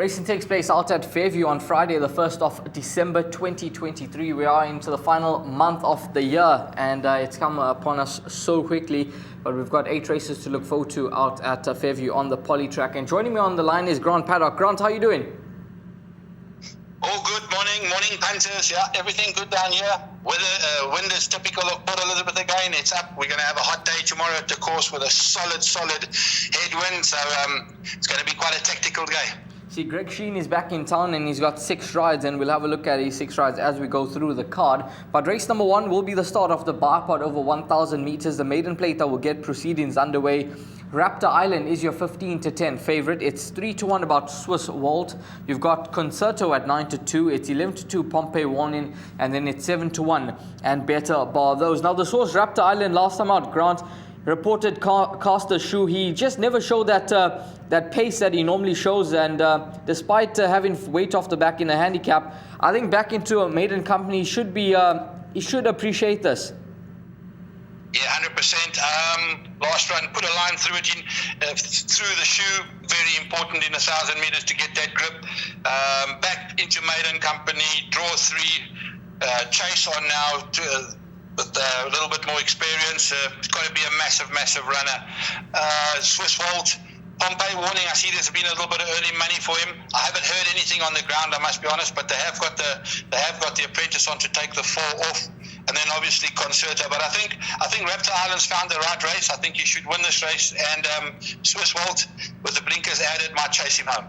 Racing takes place out at Fairview on Friday, the 1st of December 2023. We are into the final month of the year, and it's come upon us so quickly. But we've got 8 races to look forward to out at Fairview on the poly track. And joining me on the line is Grant Paddock. Grant, how are you doing? All good. Morning, punters. Yeah, everything good down here. Weather, wind is typical of Port Elizabeth again. It's up. We're going to have a hot day tomorrow at the course with a solid headwind. So it's going to be quite a tactical day. See, Greg Sheen is back in town and he's got 6 rides, and we'll have a look at his 6 rides as we go through the card. But race number 1 will be the start of the bipod over 1,000 meters. The maiden plate that will get proceedings underway. Raptor Island is your 15-10 favorite. It's 3-1 about Swiss Walt. You've got Concerto at 9-2. It's 11-2 Pompey Warning, and then it's 7-1 and Better Bar Those. Now the source Raptor Island last time out, Grant, reported caster shoe. He just never showed that pace that he normally shows, and despite having weight off the back in a handicap, I think back into a maiden company he should appreciate this. Yeah, 100%. Last run, put a line through it through the shoe. Very important in 1,000 meters to get that grip. Back into maiden company, draw 3, chase on now with a little bit more experience. It's got to be a massive runner. Swiss Walt, Pompey Warning, I see there's been a little bit of early money for him. I haven't heard anything on the ground, I must be honest, but they have got the apprentice on to take the 4 off. And then obviously Concerto. But I think Raptor Island's found the right race. I think he should win this race, and Swiss Walt with the blinkers added might chase him home.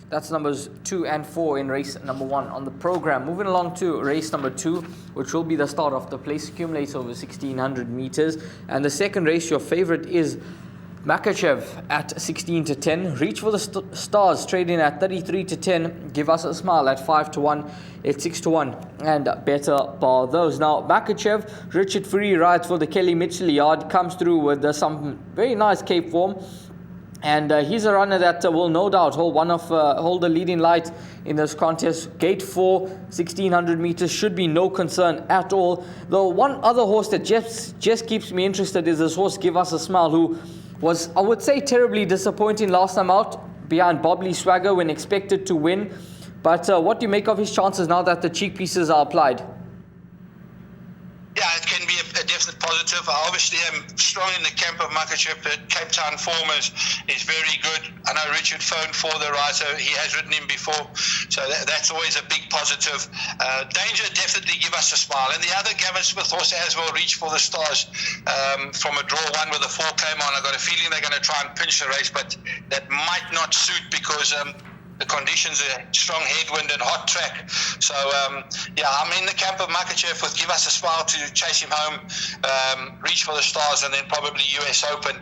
That's numbers 2 and 4 in race number 1 on the program. Moving along to race number 2, which will be the start of the place accumulator over 1,600 meters. And the second race, your favorite is Makachev at 16-10. Reach for the Stars trading at 33-10. Give Us a Smile at 5-1. It's 6-1 and Better Bar Those. Now Makachev, Richard Free rides for the Kelly Mitchell yard, comes through with some very nice Cape form. And he's a runner that will no doubt hold the leading light in this contest. Gate 4, 1,600 meters, should be no concern at all. Though one other horse that just keeps me interested is this horse, Give Us a Smile, who was, I would say, terribly disappointing last time out behind Bobley Swagger when expected to win. But what do you make of his chances now that the cheek pieces are applied? Yeah, it can be a definite positive. I obviously am strong in the camp of Makachev. Cape Town form is very good. I know Richard phoned for the ride, so he has ridden him before. So that's always a big positive. Danger, definitely Give Us a Smile. And the other Gavin Smith horse as well, Reach for the Stars, from a draw 1 with a 4 came on. I got a feeling they're going to try and pinch the race, but that might not suit because the conditions are strong headwind and hot track. So, yeah, I'm in the camp of Makachev with Give Us a Smile to chase him home, Reach for the Stars, and then probably US Open.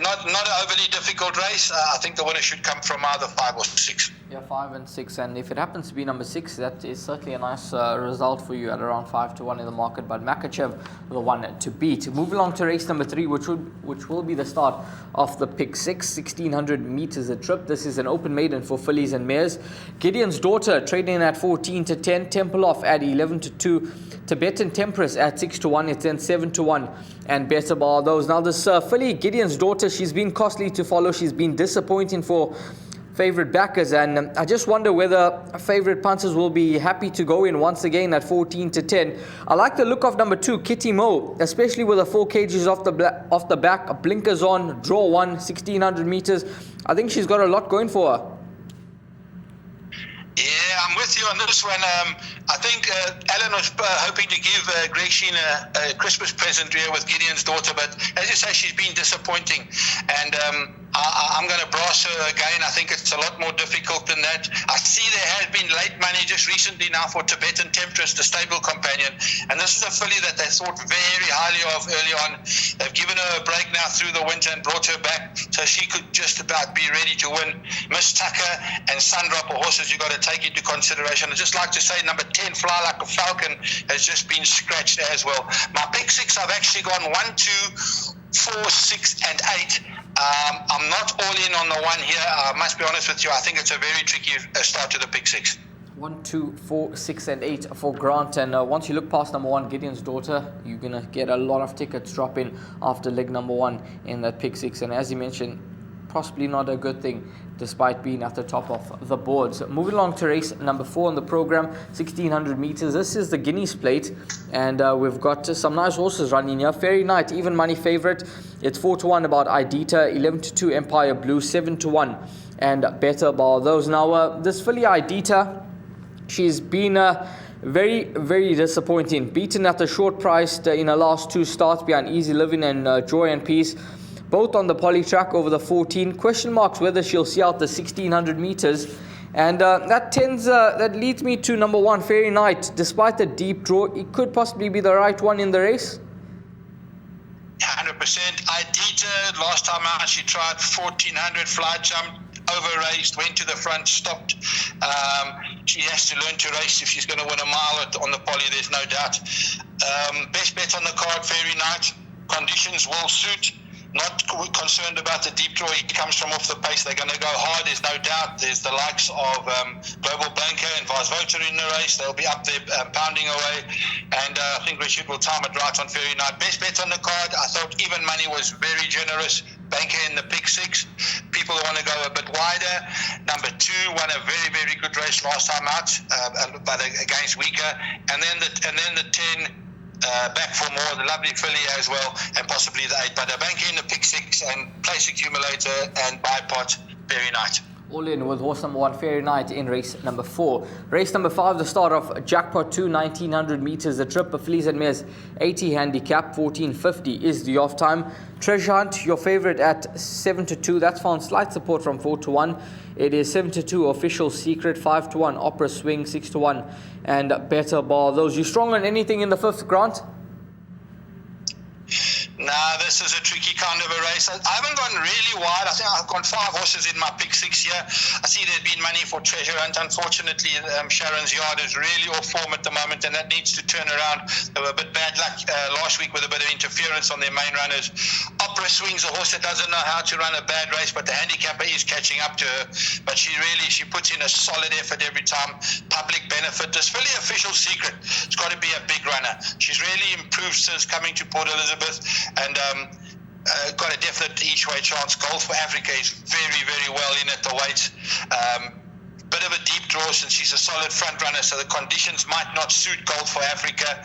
Not an overly difficult race. I think the winner should come from either 5 or 6. Yeah, 5 and 6, and if it happens to be number 6, that is certainly a nice result for you at around 5-1 in the market. But Makachev, the one to beat. Move along to race number 3, which will be the start of the Pick 6, 1,600 meters a trip. This is an open maiden for fillies and mares. Gideon's Daughter trading at 14-10, Temple Off at 11-2, Tibetan Temperance at 6-1. It's then 7-1 and Better Bar Those. Now this filly, Gideon's Daughter, she's been costly to follow. She's been disappointing for favorite backers, and I just wonder whether favorite punters will be happy to go in once again at 14-10. I like the look of number 2, Kitty Mo, especially with the 4 kgs off the back, blinkers on, draw 1, 1,600 meters. I think she's got a lot going for her. Yeah, I'm with you on this one. I think Alan was hoping to give Greg Sheen a Christmas present here with Gideon's Daughter, but as you say, she's been disappointing. And I'm going to brass her again. I think it's a lot more difficult than that. I see there has been late money just recently now for Tibetan Temptress, the stable companion. And this is a filly that they thought very highly of early on. They've given her a break now through the winter and brought her back so she could just about be ready to win. Miss Tucker and Sundrop are horses you've got to take into consideration. I'd just like to say number 10, Fly Like a Falcon, has just been scratched as well. My Pick 6, I've actually gone 1, 2, 4, 6 and 8. I'm not all in on the one here. I must be honest with you. I think it's a very tricky start to the Pick 6. 1, 2, 4, 6 and 8 for Grant. And once you look past number 1, Gideon's Daughter, you're going to get a lot of tickets drop in after leg number 1 in that Pick 6. And as you mentioned, possibly not a good thing, despite being at the top of the board. So moving along to race number 4 on the program, 1600 meters. This is the Guineas Plate, and we've got some nice horses running here. Fairy Knight, even money favorite. It's 4-1 about Idita, 11-2 Empire Blue, 7-1 and Better Bar. Those now, this filly Idita, she's been very, very disappointing. Beaten at the short price in her last 2 starts behind Easy Living and Joy and Peace, both on the poly track over the 14. Question marks whether she'll see out the 1600 meters. And that leads me to number 1, Fairy Knight. Despite the deep draw, it could possibly be the right one in the race. 100%. Idita, last time out, she tried 1400 fly jump, over raced, went to the front, stopped. She has to learn to race if she's going to win a mile on the poly, there's no doubt. Best bet on the card, Fairy Knight. Conditions will suit. Not concerned about the deep draw. He comes from off the pace. They're going to go hard, there's no doubt. There's the likes of Global Blanco and Varsvoter in the race. They'll be up there pounding away. And I think Richard will time it right on Fairy Knight. Best bet on the card. I thought even money was very generous. Banker in the pick 6. People want to go a bit wider. Number 2 won a very, very good race last time out, but against weaker. And then the 10. Back for more, the lovely filly as well, and possibly the 8. But a banker in the pick 6 and place accumulator and bipod, Fairy Knight. All in with horse number 1, Fairy Knight, in race number 4. Race number 5, the start of Jackpot 2, 1900 meters. The trip of Fleas and Mares, 80 handicap, 1450 is the off time. Treasure Hunt, your favorite at 7-2. That's found slight support from 4-1. It is 7-2 Official Secret, 5-1 Opera Swing, 6-1 and Better Bar. Those, you strong on anything in the 5th, Grant? Nah, this is a tricky kind of a race. I haven't gone really wide. I think I've gone 5 horses in my pick 6 here. I see there's been money for Treasure Hunt. Unfortunately, Sharon's Yard is really off form at the moment, and that needs to turn around. They were a bit bad luck last week with a bit of interference on their main runners. Opera Swing's a horse that doesn't know how to run a bad race, but the handicapper is catching up to her. But she puts in a solid effort every time. Public Benefit. This really Official Secret. It's got to be a big runner. She's really improved since coming to Port Elizabeth. And got a definite each way chance. Gold for Africa is very, very well in at the weight. Bit of a deep draw since she's a solid front runner, so the conditions might not suit Gold for Africa.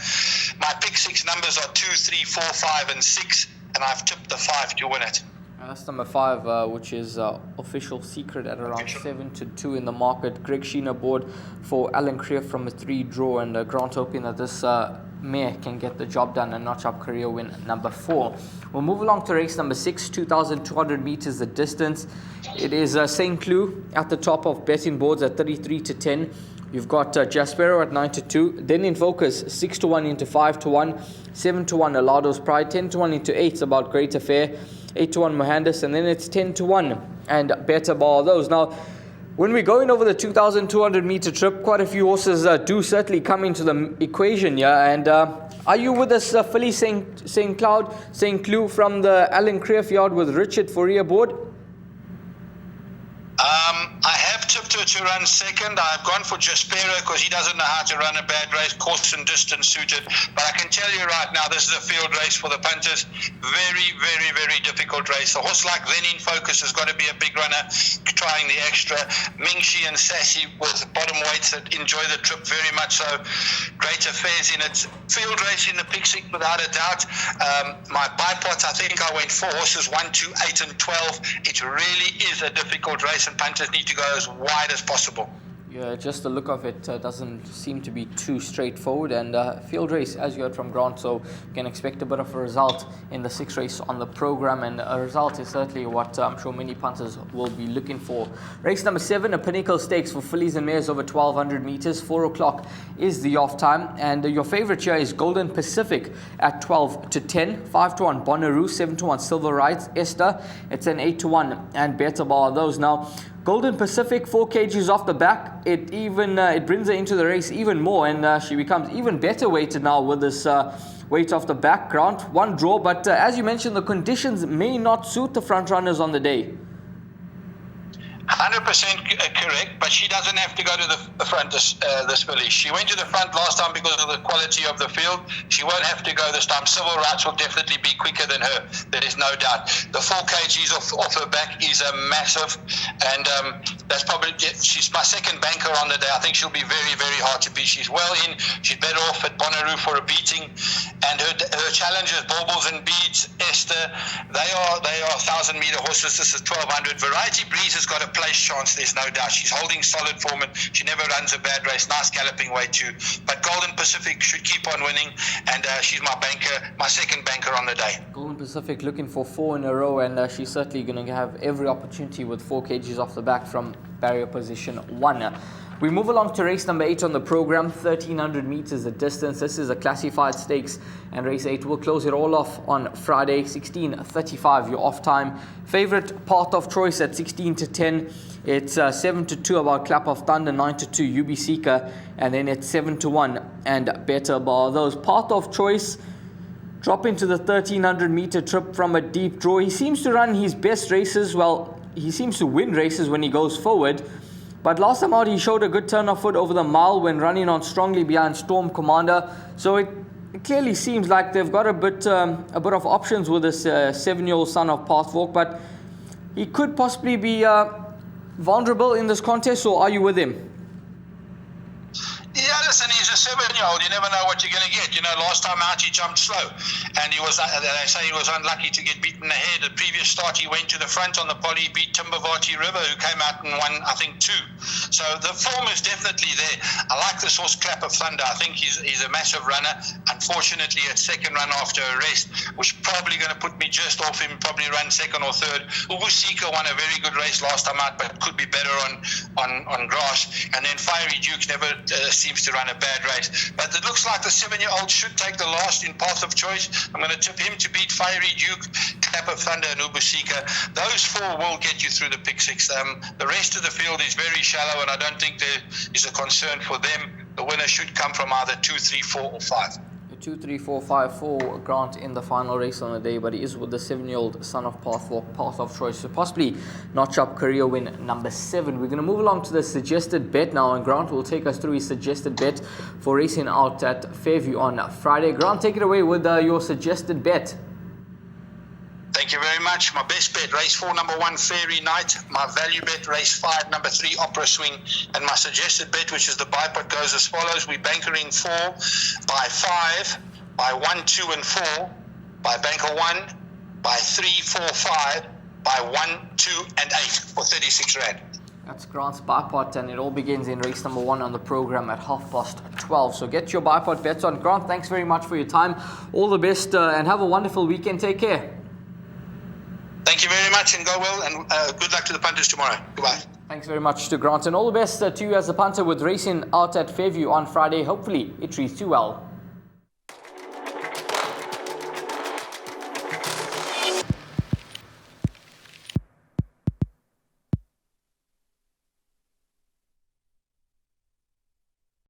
My pick 6 numbers are 2, 3, 4, 5 and 6, and I've tipped the 5 to win it. That's number 5, which is Official Secret at around 7-2 in the market. Greg Sheen aboard for Alan Creer from a 3 draw, and Grant hoping that this mare can get the job done and notch up career win number 4. We'll move along to race number 6, 2,200 meters the distance. It is St. Cloud at the top of betting boards at 33-10. You've got Jaspero at 9-2. Then in focus, 6-1 into 5-1, 7-1 Alado's Pride, 10-1 into 8 about Great Affair, 8-1 Mohandas, and then it's 10-1 and Better Bar. Those now. When we're going over the 2,200 meter trip, quite a few horses do certainly come into the equation here. And are you with us, filly St. Cloud from the Alan Creer yard with Richard Fourier aboard? I have tipped her to run second. I've gone for Jaspero because he doesn't know how to run a bad race, course and distance suited. But I can tell you right now, this is a field race for the punters. Very, very, very difficult race. A horse like Then in Focus has got to be a big runner, trying the extra. Mingshi and Sassy with bottom weights that enjoy the trip very much so. Great Affairs in it. Field race in the pick 6 without a doubt. My bipods, I think I went 4 horses, 1, 2, 8 and 12. It really is a difficult race, and punters need to go as wide as possible. Yeah, just the look of it doesn't seem to be too straightforward, and field race, as you heard from Grant, so you can expect a bit of a result in the 6th race on the program, and a result is certainly what I'm sure many punters will be looking for. Race number 7, a Pinnacle Stakes for fillies and mares over 1,200 meters. 4 o'clock is the off time, and your favorite here is Golden Pacific at 12-10, 5-1 Bonnaroo, 7-1 Silver Rights, Esther, it's an 8-1 and Better Bar. Those now. Golden Pacific, 4 kgs off the back. It brings her into the race even more, and she becomes even better weighted now with this weight off the back. Grant, 1 draw, but as you mentioned, the conditions may not suit the front runners on the day. 100%. 100% correct, but she doesn't have to go to the front this filly. She went to the front last time because of the quality of the field. She won't have to go this time. Civil Rights will definitely be quicker than her. There is no doubt. The 4 kgs off her back is a massive, and that's probably, she's my second banker on the day. I think she'll be very, very hard to beat. She's well in. She's better off at Bonnaroo for a beating, and her challengers, Baubles and Beads, Esther, they are 1,000-meter horses. This is 1,200. Variety Breeze has got a place chance, there's no doubt. She's holding solid form, and she never runs a bad race. Nice galloping way too. But Golden Pacific should keep on winning, and she's my banker, my second banker on the day. Golden Pacific looking for 4 in a row, and she's certainly going to have every opportunity with 4 kgs off the back from barrier position 1. We move along to race number 8 on the program, 1,300 meters the distance. This is a classified stakes, and race 8 will close it all off on Friday, 16:35, your off time. Favorite part of choice at 16 to 10. It's 7 to 2 about Clap of Thunder, 9 to 2 UB Seeker, and then it's 7 to 1 and Better Bar. Those part of choice drop into the 1,300 meter trip from a deep draw. He seems to run his best races. Well, he seems to win races when he goes forward. But last time out, he showed a good turn of foot over the mile when running on strongly behind Storm Commander. So it clearly seems like they've got a bit of options with this 7-year-old son of Pathwalk. But he could possibly be vulnerable in this contest, or are you with him? Yeah, listen, he's a 7-year-old. You never know what you're going to get. You know, last time out he jumped slow, and they say he was unlucky to get beaten ahead. The previous start he went to the front on the poly, beat Timbavati River, who came out and won, I think, 2. So the form is definitely there. I like this horse, Clap of Thunder. I think he's a massive runner. Unfortunately, at second run after a rest, which probably going to put me just off him, probably run second or third. Ubusika won a very good race last time out, but could be better on grass. And then Fiery Duke never seems to run a bad race, but it looks like the 7-year-old should take the last in Path of Choice. I'm going to tip him to beat Fiery Duke, Clap of Thunder, and Ubusika. Those 4 will get you through the pick 6. The rest of the field is very shallow, and I don't think there is a concern for them. The winner should come from either 2, 3, 4, or 5. 2, 3, 4, 5 for Grant in the final race on the day, but he is with the 7-year-old son of Pathwalk, Path of Choice, so possibly notch up career win number 7. We're going to move along to the suggested bet now, and Grant will take us through his suggested bet for racing out at Fairview on Friday. Grant, take it away with your suggested bet. Thank you very much. My best bet, race 4, number 1, Fairy Night. My value bet, race 5, number 3, Opera Swing. And my suggested bet, which is the bipod, goes as follows. We're bankering 4 by 5, by 1, 2, and 4, by banker 1, by 3, 4, 5, by 1, 2, and 8 for 36 Rand. That's Grant's bipod, and it all begins in race number 1 on the program at 12:30. So get your bipod bets on. Grant, thanks very much for your time. All the best, and have a wonderful weekend. Take care. Thank you very much, and go well, and good luck to the punters tomorrow. Goodbye. Thanks very much to Grant, and all the best to you as a punter with racing out at Fairview on Friday. Hopefully it treats you well.